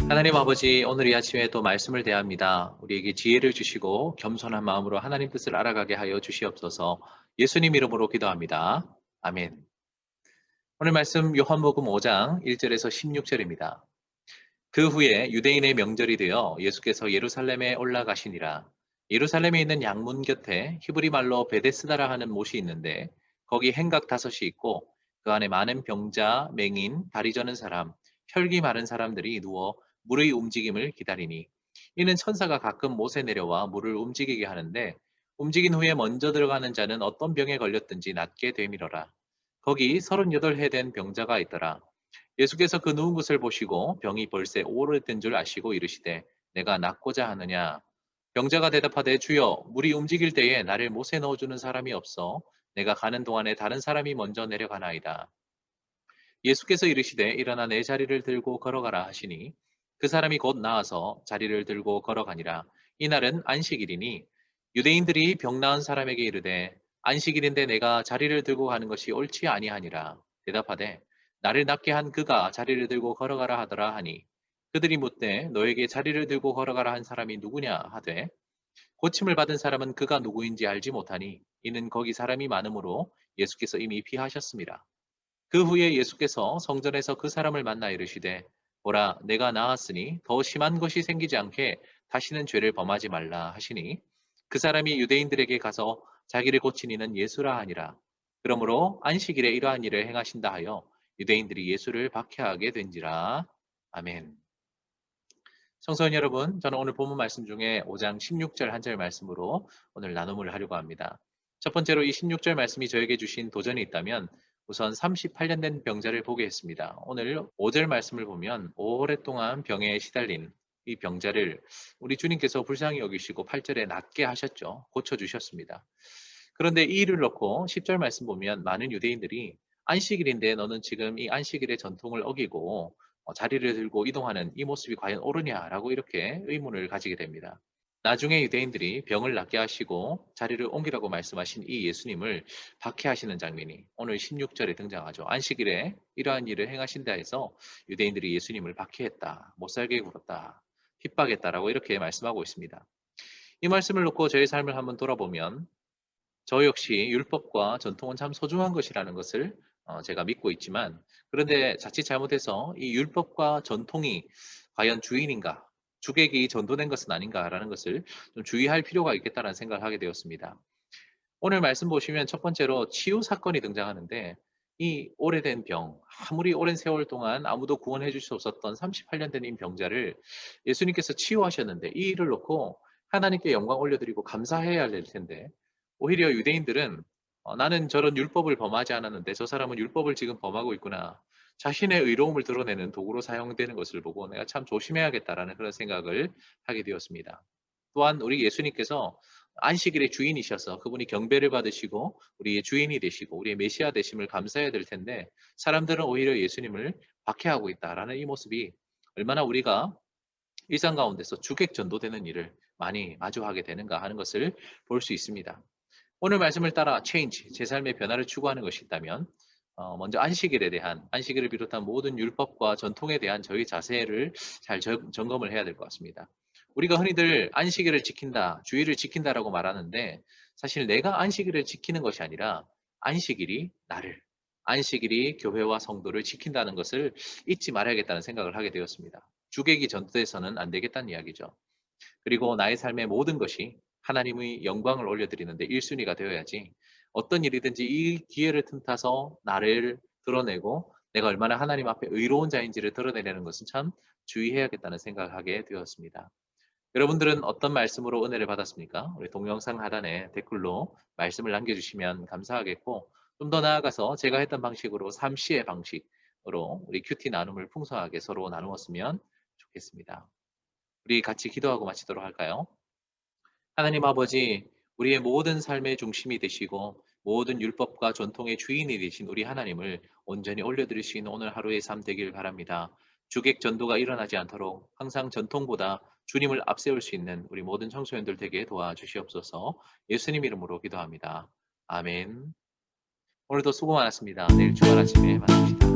하나님 아버지, 오늘 이 아침에 또 말씀을 대합니다. 우리에게 지혜를 주시고 겸손한 마음으로 하나님 뜻을 알아가게 하여 주시옵소서. 예수님 이름으로 기도합니다. 아멘. 오늘 말씀 요한복음 5장 1절에서 16절입니다. 그 후에 유대인의 명절이 되어 예수께서 예루살렘에 올라가시니라. 예루살렘에 있는 양문 곁에 히브리 말로 베데스다라 하는 못이 있는데 거기 행각 다섯이 있고 그 안에 많은 병자, 맹인, 다리 저는 사람, 혈기 마른 사람들이 누워 물의 움직임을 기다리니 이는 천사가 가끔 못에 내려와 물을 움직이게 하는데 움직인 후에 먼저 들어가는 자는 어떤 병에 걸렸든지 낫게 되밀어라. 거기 38해 된 병자가 있더라. 예수께서 그 누운 것을 보시고 병이 벌새 오래된 줄 아시고 이르시되 내가 낫고자 하느냐. 병자가 대답하되 주여 물이 움직일 때에 나를 못에 넣어주는 사람이 없어 내가 가는 동안에 다른 사람이 먼저 내려가나이다. 예수께서 이르시되 일어나 내 자리를 들고 걸어가라 하시니 그 사람이 곧 나와서 자리를 들고 걸어가니라. 이날은 안식일이니 유대인들이 병 나은 사람에게 이르되 안식일인데 내가 자리를 들고 가는 것이 옳지 아니하니라. 대답하되 나를 낫게 한 그가 자리를 들고 걸어가라 하더라 하니 그들이 묻되 너에게 자리를 들고 걸어가라 한 사람이 누구냐 하되 고침을 받은 사람은 그가 누구인지 알지 못하니 이는 거기 사람이 많으므로 예수께서 이미 피하셨습니다. 그 후에 예수께서 성전에서 그 사람을 만나 이르시되 보라 내가 나았으니 더 심한 것이 생기지 않게 다시는 죄를 범하지 말라 하시니 그 사람이 유대인들에게 가서 자기를 고친 이는 예수라 하니라. 그러므로 안식일에 이러한 일을 행하신다 하여 유대인들이 예수를 박해하게 된지라. 아멘. 성도님 여러분, 저는 오늘 본문 말씀 중에 5장 16절 한 절 말씀으로 오늘 나눔을 하려고 합니다. 첫 번째로 이 16절 말씀이 저에게 주신 도전이 있다면 우선 38년 된 병자를 보게 했습니다. 오늘 5절 말씀을 보면 오랫동안 병에 시달린 이 병자를 우리 주님께서 불쌍히 여기시고 8절에 낫게 하셨죠. 고쳐주셨습니다. 그런데 이 일을 놓고 10절 말씀 보면 많은 유대인들이 안식일인데 너는 지금 이 안식일의 전통을 어기고 자리를 들고 이동하는 이 모습이 과연 옳으냐라고 이렇게 의문을 가지게 됩니다. 나중에 유대인들이 병을 낫게 하시고 자리를 옮기라고 말씀하신 이 예수님을 박해하시는 장면이 오늘 16절에 등장하죠. 안식일에 이러한 일을 행하신다 해서 유대인들이 예수님을 박해했다, 못살게 굴었다, 핍박했다라고 이렇게 말씀하고 있습니다. 이 말씀을 놓고 저의 삶을 한번 돌아보면 저 역시 율법과 전통은 참 소중한 것이라는 것을 제가 믿고 있지만 그런데 자칫 잘못해서 이 율법과 전통이 과연 주인인가, 주객이 전도된 것은 아닌가라는 것을 좀 주의할 필요가 있겠다는 생각을 하게 되었습니다. 오늘 말씀 보시면 첫 번째로 치유 사건이 등장하는데 이 오래된 병, 아무리 오랜 세월 동안 아무도 구원해 줄 수 없었던 38년 된 이 병자를 예수님께서 치유하셨는데 이 일을 놓고 하나님께 영광 올려드리고 감사해야 될 텐데 오히려 유대인들은 나는 저런 율법을 범하지 않았는데 저 사람은 율법을 지금 범하고 있구나. 자신의 의로움을 드러내는 도구로 사용되는 것을 보고 내가 참 조심해야겠다라는 그런 생각을 하게 되었습니다. 또한 우리 예수님께서 안식일의 주인이셔서 그분이 경배를 받으시고 우리의 주인이 되시고 우리의 메시아 되심을 감사해야 될 텐데 사람들은 오히려 예수님을 박해하고 있다라는 이 모습이 얼마나 우리가 일상 가운데서 주객 전도되는 일을 많이 마주하게 되는가 하는 것을 볼 수 있습니다. 오늘 말씀을 따라 change, 제 삶의 변화를 추구하는 것이 있다면 먼저 안식일에 대한 안식일을 비롯한 모든 율법과 전통에 대한 저희 자세를 잘 점검을 해야 될 것 같습니다. 우리가 흔히들 안식일을 지킨다, 주일을 지킨다라고 말하는데 사실 내가 안식일을 지키는 것이 아니라 안식일이 나를, 안식일이 교회와 성도를 지킨다는 것을 잊지 말아야겠다는 생각을 하게 되었습니다. 주객이 전도돼서는 안 되겠다는 이야기죠. 그리고 나의 삶의 모든 것이 하나님의 영광을 올려드리는데 1순위가 되어야지 어떤 일이든지 이 기회를 틈타서 나를 드러내고 내가 얼마나 하나님 앞에 의로운 자인지를 드러내려는 것은 참 주의해야겠다는 생각을 하게 되었습니다. 여러분들은 어떤 말씀으로 은혜를 받았습니까? 우리 동영상 하단에 댓글로 말씀을 남겨주시면 감사하겠고 좀 더 나아가서 제가 했던 방식으로 삼시의 방식으로 우리 큐티 나눔을 풍성하게 서로 나누었으면 좋겠습니다. 우리 같이 기도하고 마치도록 할까요? 하나님 아버지, 우리의 모든 삶의 중심이 되시고 모든 율법과 전통의 주인이 되신 우리 하나님을 온전히 올려드릴 수 있는 오늘 하루의 삶 되길 바랍니다. 주객 전도가 일어나지 않도록 항상 전통보다 주님을 앞세울 수 있는 우리 모든 청소년들 되게 도와주시옵소서. 예수님 이름으로 기도합니다. 아멘. 오늘도 수고 많았습니다. 내일 주말 아침에 만납시다.